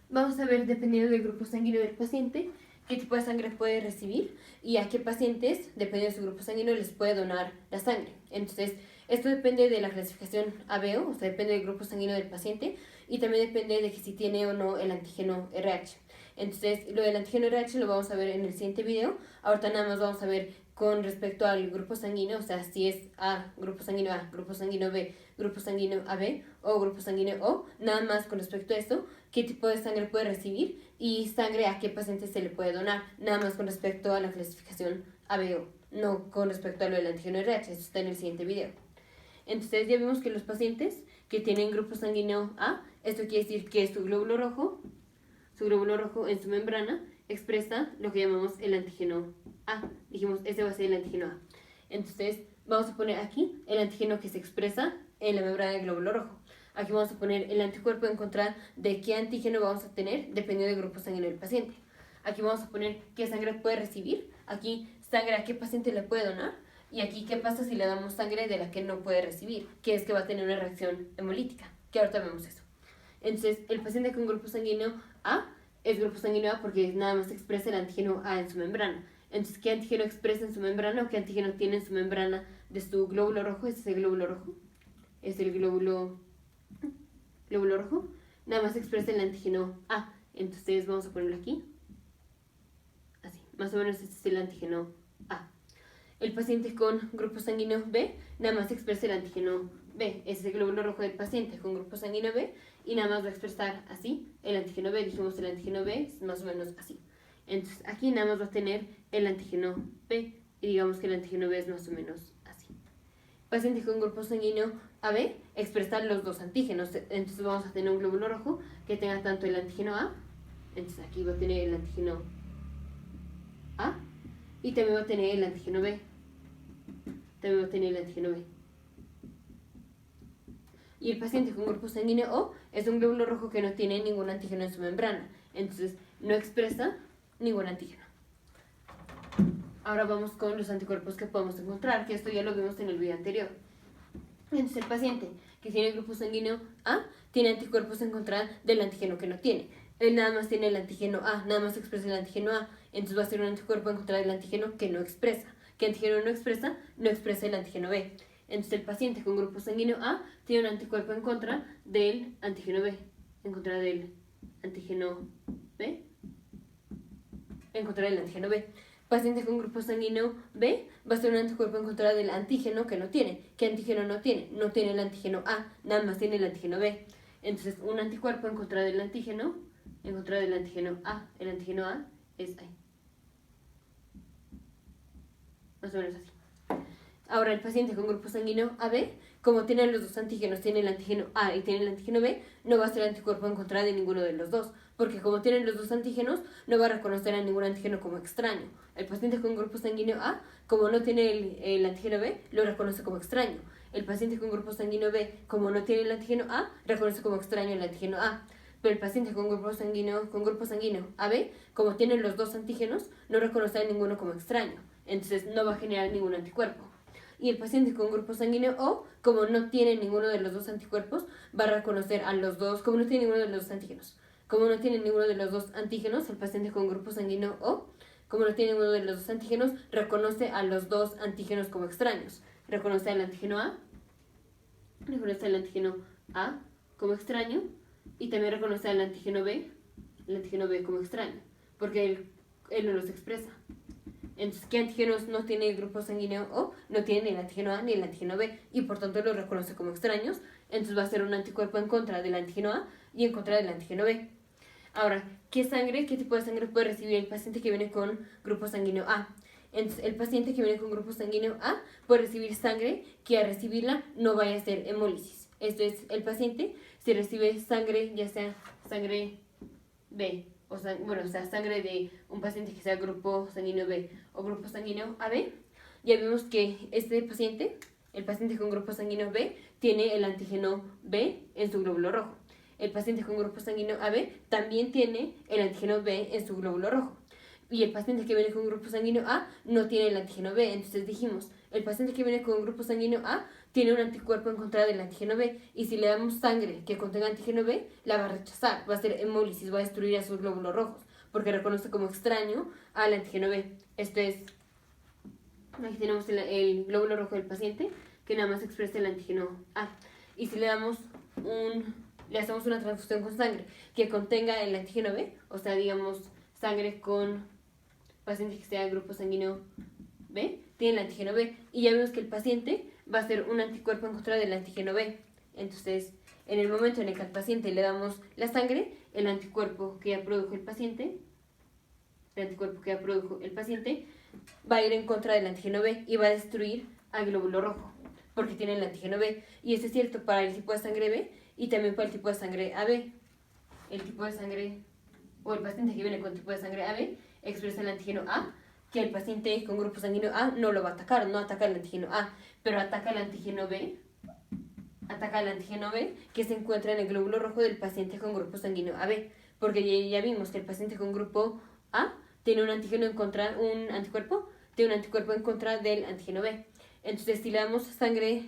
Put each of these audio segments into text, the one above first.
vamos a ver, dependiendo del grupo sanguíneo del paciente, qué tipo de sangre puede recibir y a qué pacientes, dependiendo de su grupo sanguíneo, les puede donar la sangre. Entonces, esto depende de la clasificación ABO, o sea, depende del grupo sanguíneo del paciente y también depende de que si tiene o no el antígeno RH. Entonces, lo del antígeno RH lo vamos a ver en el siguiente video. Ahorita nada más vamos a ver con respecto al grupo sanguíneo, o sea, si es A, grupo sanguíneo A, grupo sanguíneo B, grupo sanguíneo AB o grupo sanguíneo O, nada más con respecto a esto, qué tipo de sangre puede recibir y sangre a qué paciente se le puede donar, nada más con respecto a la clasificación ABO, no con respecto a lo del antígeno RH, eso está en el siguiente video. Entonces ya vimos que los pacientes que tienen grupo sanguíneo A, esto quiere decir que su glóbulo rojo en su membrana expresa lo que llamamos el antígeno A. Dijimos, ese va a ser el antígeno A. Entonces vamos a poner aquí el antígeno que se expresa en la membrana del glóbulo rojo. Aquí vamos a poner el anticuerpo en contra de qué antígeno vamos a tener dependiendo del grupo sanguíneo del paciente. Aquí vamos a poner qué sangre puede recibir, aquí sangre a qué paciente le puede donar y aquí qué pasa si le damos sangre de la que no puede recibir, que es que va a tener una reacción hemolítica, que ahorita vemos eso. Entonces, el paciente con grupo sanguíneo A es grupo sanguíneo A porque nada más expresa el antígeno A en su membrana. Entonces, ¿qué antígeno expresa en su membrana o qué antígeno tiene en su membrana de su glóbulo rojo? ¿Este es el glóbulo rojo? Es el glóbulo rojo. Nada más expresa el antígeno A. Entonces, vamos a ponerlo aquí. Así, más o menos este es el antígeno A. El paciente con grupo sanguíneo B nada más expresa el antígeno B. Ese es el glóbulo rojo del paciente con grupo sanguíneo B y nada más va a expresar así el antígeno B. Dijimos el antígeno B es más o menos así. Entonces aquí nada más va a tener el antígeno B y digamos que el antígeno B es más o menos así. Paciente con grupo sanguíneo AB expresa los dos antígenos. Entonces vamos a tener un glóbulo rojo que tenga tanto el antígeno A. Entonces aquí va a tener el antígeno A y también va a tener el antígeno B. También va a tener el antígeno B. Y el paciente con grupo sanguíneo O es un glóbulo rojo que no tiene ningún antígeno en su membrana. Entonces no expresa ningún antígeno. Ahora vamos con los anticuerpos que podemos encontrar, que esto ya lo vimos en el video anterior. Entonces el paciente que tiene grupo sanguíneo A tiene anticuerpos en contra del antígeno que no tiene. Él nada más tiene el antígeno A, nada más expresa el antígeno A, entonces va a ser un anticuerpo en contra del antígeno que no expresa. ¿Qué antígeno no expresa? No expresa el antígeno B. Entonces el paciente con grupo sanguíneo A tiene un anticuerpo en contra del antígeno B, en contra del antígeno B, en contra del antígeno B. Paciente con grupo sanguíneo B va a ser un anticuerpo en contra del antígeno que no tiene. ¿Qué antígeno no tiene? No tiene el antígeno A, nada más tiene el antígeno B. Entonces un anticuerpo en contra del antígeno A. El antígeno A es ahí. Más o menos así. Ahora el paciente con grupo sanguíneo AB, como tiene los dos antígenos, tiene el antígeno A y tiene el antígeno B, no va a ser anticuerpo en contra de ninguno de los dos, porque como tienen los dos antígenos, no va a reconocer a ningún antígeno como extraño. El paciente con grupo sanguíneo A, como no tiene el antígeno B, lo reconoce como extraño. El paciente con grupo sanguíneo B, como no tiene el antígeno A, reconoce como extraño el antígeno A. Pero el paciente con grupo sanguíneo AB, como tienen los dos antígenos, no reconoce a ninguno como extraño. Entonces no va a generar ningún anticuerpo. Y el paciente con grupo sanguíneo O, como no tiene ninguno de los dos anticuerpos, va a reconocer a los dos, como no tiene ninguno de los dos antígenos. Como no tiene ninguno de los dos antígenos, el paciente con grupo sanguíneo O, como no tiene ninguno de los dos antígenos, reconoce a los dos antígenos como extraños. Reconoce al antígeno A, reconoce al antígeno A como extraño, y también reconoce al antígeno B, como extraño, porque él no los expresa. Entonces, ¿qué antígenos no tiene el grupo sanguíneo O? No tiene ni el antígeno A ni el antígeno B y por tanto los reconoce como extraños. Entonces va a ser un anticuerpo en contra del antígeno A y en contra del antígeno B. Ahora, qué tipo de sangre puede recibir el paciente que viene con grupo sanguíneo A? Entonces, el paciente que viene con grupo sanguíneo A puede recibir sangre que al recibirla no vaya a ser hemólisis. Esto es, el paciente si recibe sangre, ya sea sangre B, sangre de un paciente que sea grupo sanguíneo B o grupo sanguíneo AB, ya vimos que este paciente, el paciente con grupo sanguíneo B, tiene el antígeno B en su glóbulo rojo. El paciente con grupo sanguíneo AB también tiene el antígeno B en su glóbulo rojo. y el paciente que viene con grupo sanguíneo A no tiene el antígeno B. Entonces dijimos, el paciente que viene con grupo sanguíneo A tiene un anticuerpo en contra del antígeno B, y si le damos sangre que contenga antígeno B, la va a rechazar, va a hacer hemólisis, va a destruir a sus glóbulos rojos, porque reconoce como extraño al antígeno B. Esto es, aquí tenemos el glóbulo rojo del paciente, que nada más expresa el antígeno A. Y si le hacemos una transfusión con sangre que contenga el antígeno B, o sea, digamos, sangre con paciente que sea de grupo sanguíneo B, tiene el antígeno B, y ya vemos que el paciente va a ser un anticuerpo en contra del antígeno B. Entonces, en el momento en el que al paciente le damos la sangre, el anticuerpo que ya produjo el paciente, va a ir en contra del antígeno B y va a destruir al glóbulo rojo, porque tiene el antígeno B. Y eso es cierto para el tipo de sangre B y también para el tipo de sangre AB. El tipo de sangre, o el paciente que viene con tipo de sangre AB, expresa el antígeno A, que el paciente con grupo sanguíneo A no lo va a atacar, no ataca el antígeno A, pero ataca el antígeno B, que se encuentra en el glóbulo rojo del paciente con grupo sanguíneo AB, porque ya vimos que el paciente con grupo A tiene un anticuerpo en contra del antígeno B. Entonces, si le damos sangre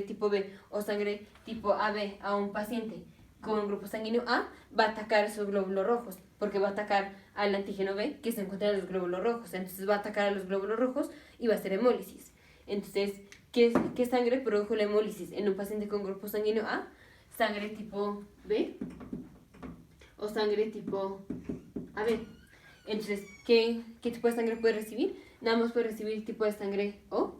tipo B o sangre tipo AB a un paciente con grupo sanguíneo A, va a atacar esos glóbulos rojos, porque va a atacar al antígeno B que se encuentra en los glóbulos rojos. Entonces va a atacar a los glóbulos rojos y va a hacer hemólisis. Entonces, ¿qué sangre produjo la hemólisis en un paciente con grupo sanguíneo A? Sangre tipo B o sangre tipo AB. Entonces, ¿qué tipo de sangre puede recibir? Nada más puede recibir tipo de sangre O.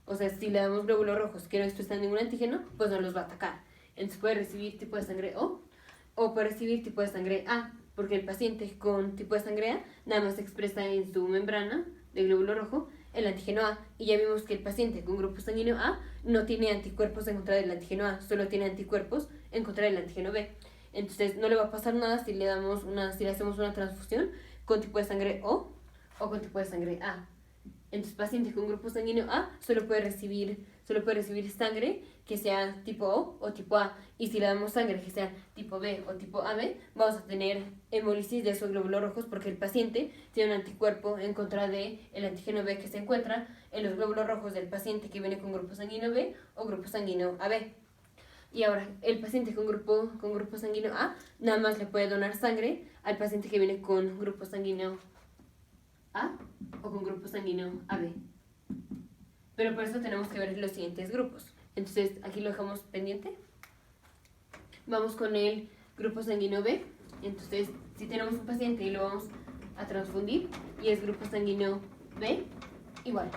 O sea, si le damos glóbulos rojos que no expresan ningún antígeno, pues no los va a atacar. Entonces puede recibir tipo de sangre O puede recibir tipo de sangre A, porque el paciente con tipo de sangre A nada más expresa en su membrana de glóbulo rojo el antígeno A, y ya vimos que el paciente con grupo sanguíneo A no tiene anticuerpos en contra del antígeno A, solo tiene anticuerpos en contra del antígeno B. Entonces no le va a pasar nada si le hacemos una transfusión con tipo de sangre O con tipo de sangre A. Entonces, paciente con grupo sanguíneo A solo puede recibir sangre que sea tipo O tipo A. Y si le damos sangre que sea tipo B o tipo AB, vamos a tener hemólisis de esos glóbulos rojos, porque el paciente tiene un anticuerpo en contra del antígeno B que se encuentra en los glóbulos rojos del paciente que viene con grupo sanguíneo B o grupo sanguíneo AB. Y ahora, el paciente con grupo sanguíneo A nada más le puede donar sangre al paciente que viene con grupo sanguíneo A o con grupo sanguíneo AB. Pero por eso tenemos que ver los siguientes grupos. Entonces, aquí lo dejamos pendiente. Vamos con el grupo sanguíneo B. Entonces, si tenemos un paciente y lo vamos a transfundir y es grupo sanguíneo B, igual.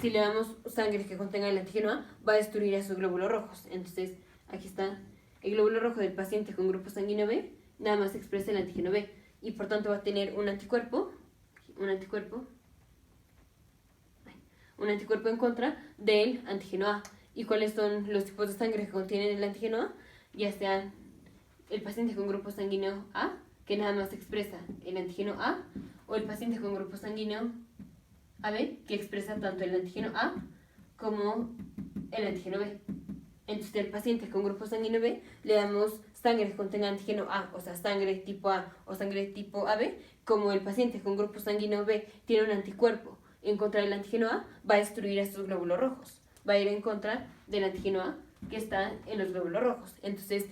Si le damos sangre que contenga el antígeno A, va a destruir a sus glóbulos rojos. Entonces, aquí está el glóbulo rojo del paciente con grupo sanguíneo B, nada más expresa el antígeno B, y por tanto va a tener un anticuerpo en contra del antígeno A. ¿Y cuáles son los tipos de sangre que contienen el antígeno A? Ya sea el paciente con grupo sanguíneo A, que nada más expresa el antígeno A, o el paciente con grupo sanguíneo AB, que expresa tanto el antígeno A como el antígeno B. Entonces, al paciente con grupo sanguíneo B le damos sangre que contenga antígeno A, o sea, sangre tipo A o sangre tipo AB. Como el paciente con grupo sanguíneo B tiene un anticuerpo en contra del antígeno A, va a destruir a estos glóbulos rojos. Va a ir en contra del antígeno A que está en los glóbulos rojos. Entonces,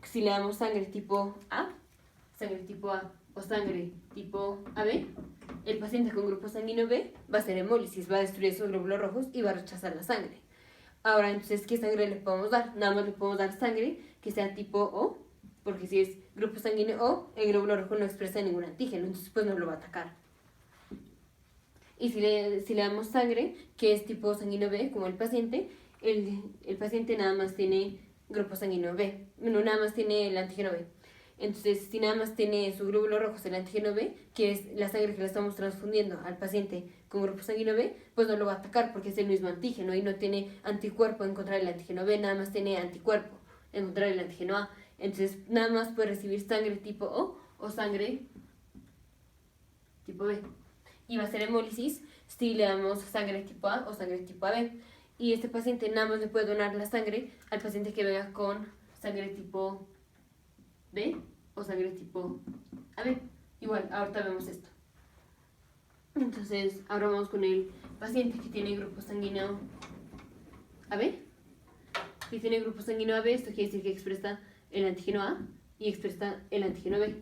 si le damos sangre tipo A o sangre tipo AB, el paciente con grupo sanguíneo B va a hacer hemólisis, va a destruir esos glóbulos rojos y va a rechazar la sangre. Ahora, entonces, ¿qué sangre le podemos dar? Nada más le podemos dar sangre que sea tipo O, porque si es grupo sanguíneo O, el glóbulo rojo no expresa ningún antígeno, entonces pues no lo va a atacar. Y si le damos sangre que es tipo sanguíneo B, como el paciente paciente nada más tiene grupo sanguíneo B, no, nada más tiene el antígeno B. Entonces, si nada más tiene su glóbulo rojo, el antígeno B, que es la sangre que le estamos transfundiendo al paciente con grupo sanguíneo B, pues no lo va a atacar porque es el mismo antígeno y no tiene anticuerpo en contra del antígeno B, nada más tiene anticuerpo en contra del antígeno A. Entonces, nada más puede recibir sangre tipo O sangre tipo B. Y va a ser hemólisis si le damos sangre tipo A o sangre tipo AB. Y este paciente nada más le puede donar la sangre al paciente que venga con sangre tipo B o sangre tipo AB. Igual, ahorita vemos esto. Entonces, ahora vamos con el paciente que tiene grupo sanguíneo AB. Si tiene grupo sanguíneo AB, esto quiere decir que expresa el antígeno A y expresa el antígeno B.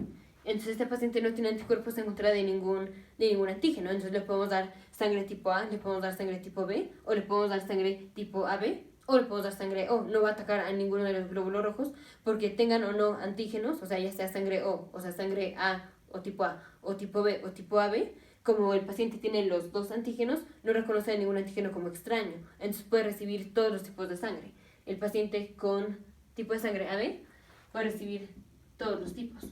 Entonces, este paciente no tiene anticuerpos en contra de ningún antígeno. Entonces, le podemos dar sangre tipo A, le podemos dar sangre tipo B, o le podemos dar sangre tipo AB, o le podemos dar sangre O. No va a atacar a ninguno de los glóbulos rojos porque tengan o no antígenos, o sea, ya sea sangre O sea, sangre A, o tipo A, o tipo B, o tipo AB. Como el paciente tiene los dos antígenos, no reconoce a ningún antígeno como extraño. Entonces, puede recibir todos los tipos de sangre. El paciente con tipo de sangre AB puede recibir todos los tipos.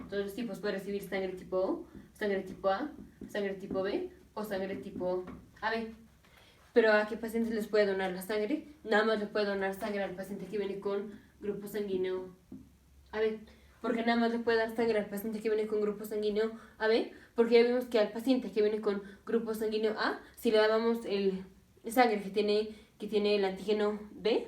Todos los tipos puede recibir sangre tipo O, sangre tipo A, sangre tipo B o sangre tipo AB. Pero ¿a qué pacientes les puede donar la sangre? Nada más le puede donar sangre al paciente que viene con grupo sanguíneo AB. Porque nada más le puede dar sangre al paciente que viene con grupo sanguíneo AB, porque ya vimos que al paciente que viene con grupo sanguíneo A, si le dábamos el sangre que tiene el antígeno B,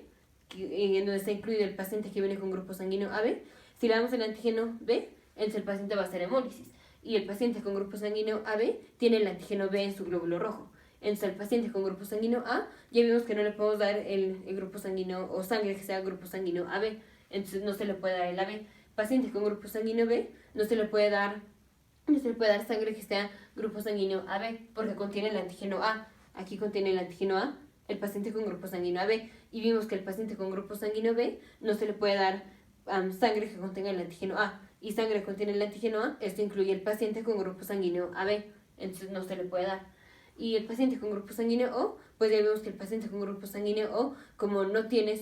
en donde está incluido el paciente que viene con grupo sanguíneo AB, si le damos el antígeno B, entonces el paciente va a hacer hemólisis. Y el paciente con grupo sanguíneo AB tiene el antígeno B en su glóbulo rojo. Entonces al paciente con grupo sanguíneo A, ya vimos que no le podemos dar el grupo sanguíneo o sangre que sea grupo sanguíneo AB, entonces no se le puede dar el AB. Paciente con grupo sanguíneo B, no se le puede dar sangre que sea grupo sanguíneo AB, porque contiene el antígeno A. Aquí contiene el antígeno A, el paciente con grupo sanguíneo AB. Y vimos que el paciente con grupo sanguíneo B no se le puede dar sangre que contenga el antígeno A. Y sangre que contiene el antígeno A, esto incluye el paciente con grupo sanguíneo AB. Entonces no se le puede dar. Y el paciente con grupo sanguíneo O, pues ya vemos que el paciente con grupo sanguíneo O, como no tiene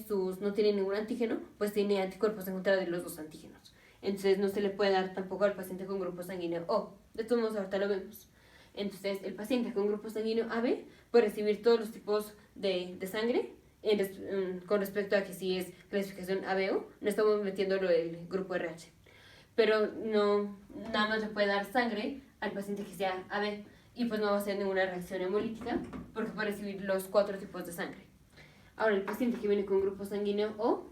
ningún antígeno, pues tiene anticuerpos en contra de los dos antígenos. Entonces no se le puede dar tampoco al paciente con grupo sanguíneo O. De todos modos, ahorita lo vemos. Entonces, el paciente con grupo sanguíneo AB puede recibir todos los tipos de sangre con respecto a que si es clasificación ABO, no estamos metiéndolo el grupo RH. Pero no, nada más le puede dar sangre al paciente que sea AB y pues no va a hacer ninguna reacción hemolítica porque puede recibir los 4 tipos de sangre. Ahora, el paciente que viene con grupo sanguíneo O,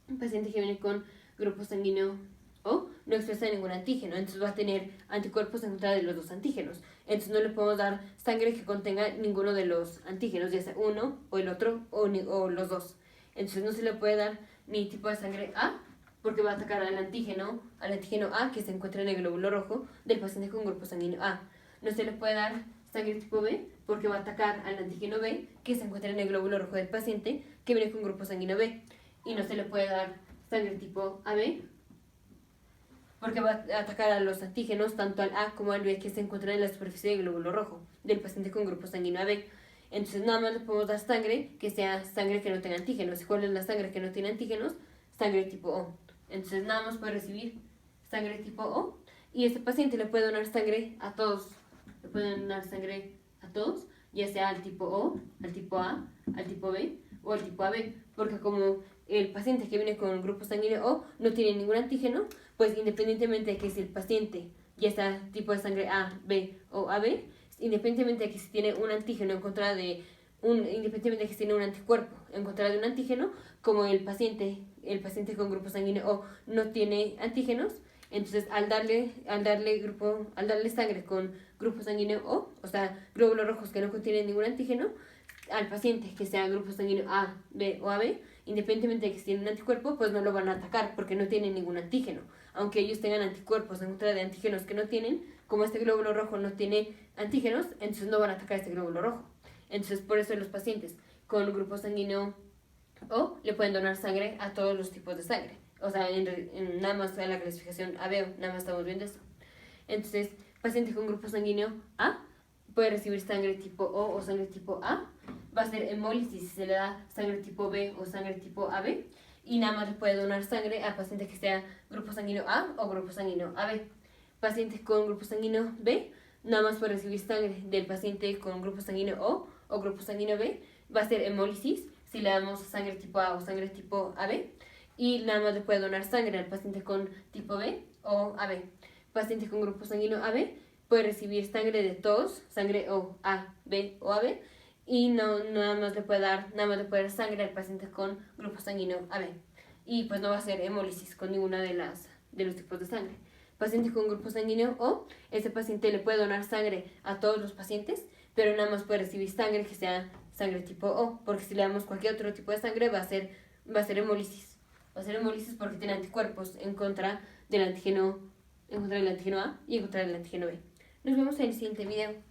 el paciente que viene con grupo sanguíneo O no expresa ningún antígeno, entonces va a tener anticuerpos en contra de los dos antígenos. Entonces no le podemos dar sangre que contenga ninguno de los antígenos, ya sea uno o el otro o los dos. Entonces no se le puede dar ni tipo de sangre A, porque va a atacar al antígeno A que se encuentra en el glóbulo rojo del paciente con grupo sanguíneo A. No se le puede dar sangre tipo B, porque va a atacar al antígeno B que se encuentra en el glóbulo rojo del paciente que viene con grupo sanguíneo B. Y no se le puede dar sangre tipo AB, porque va a atacar a los antígenos, tanto al A como al B, que se encuentran en la superficie del glóbulo rojo del paciente con grupo sanguíneo AB. Entonces, nada más le podemos dar sangre que sea sangre que no tenga antígenos. ¿Y cuál es la sangre que no tiene antígenos? Sangre tipo O. Entonces, nada más puede recibir sangre tipo O. Y este paciente le puede donar sangre a todos. Le puede donar sangre a todos, ya sea al tipo O, al tipo A, al tipo B o al tipo AB. Porque como el paciente que viene con grupo sanguíneo O no tiene ningún antígeno, pues independientemente de que si el paciente ya sea tipo de sangre A, B o AB, independientemente de que si tiene un antígeno en contra de independientemente de que si tiene un anticuerpo en contra de un antígeno, como el paciente con grupo sanguíneo O no tiene antígenos, entonces al darle sangre con grupo sanguíneo o sea, glóbulos rojos que no contienen ningún antígeno, al paciente que sea grupo sanguíneo A, B o AB, independientemente de que tienen un anticuerpo, pues no lo van a atacar porque no tienen ningún antígeno. Aunque ellos tengan anticuerpos en contra de antígenos que no tienen, como este glóbulo rojo no tiene antígenos, entonces no van a atacar este glóbulo rojo. Entonces, por eso los pacientes con grupo sanguíneo O le pueden donar sangre a todos los tipos de sangre. O sea, en nada más a la clasificación ABO, nada más estamos viendo eso. Entonces, paciente con grupo sanguíneo A puede recibir sangre tipo O sangre tipo A. Va a hacer hemólisis si se le da sangre tipo B o sangre tipo AB. Y nada más le puede donar sangre a paciente que sea grupo sanguíneo A o grupo sanguíneo AB. Paciente con grupo sanguíneo B nada más puede recibir sangre del paciente con grupo sanguíneo o grupo sanguíneo B. Va a hacer hemólisis si le damos sangre tipo A o sangre tipo AB. Y nada más le puede donar sangre al paciente con tipo B o AB. Paciente con grupo sanguíneo AB puede recibir sangre de todos, sangre O, A, B o AB, y nada más le puede dar sangre al paciente con grupo sanguíneo AB. Y pues no va a hacer hemólisis con ninguna de los tipos de sangre. paciente con grupo sanguíneo O, ese paciente le puede donar sangre a todos los pacientes, pero nada más puede recibir sangre que sea sangre tipo O, porque si le damos cualquier otro tipo de sangre va a ser hemólisis. Va a ser hemólisis porque tiene anticuerpos en contra del antígeno A y en contra del antígeno B. Nos vemos en el siguiente video.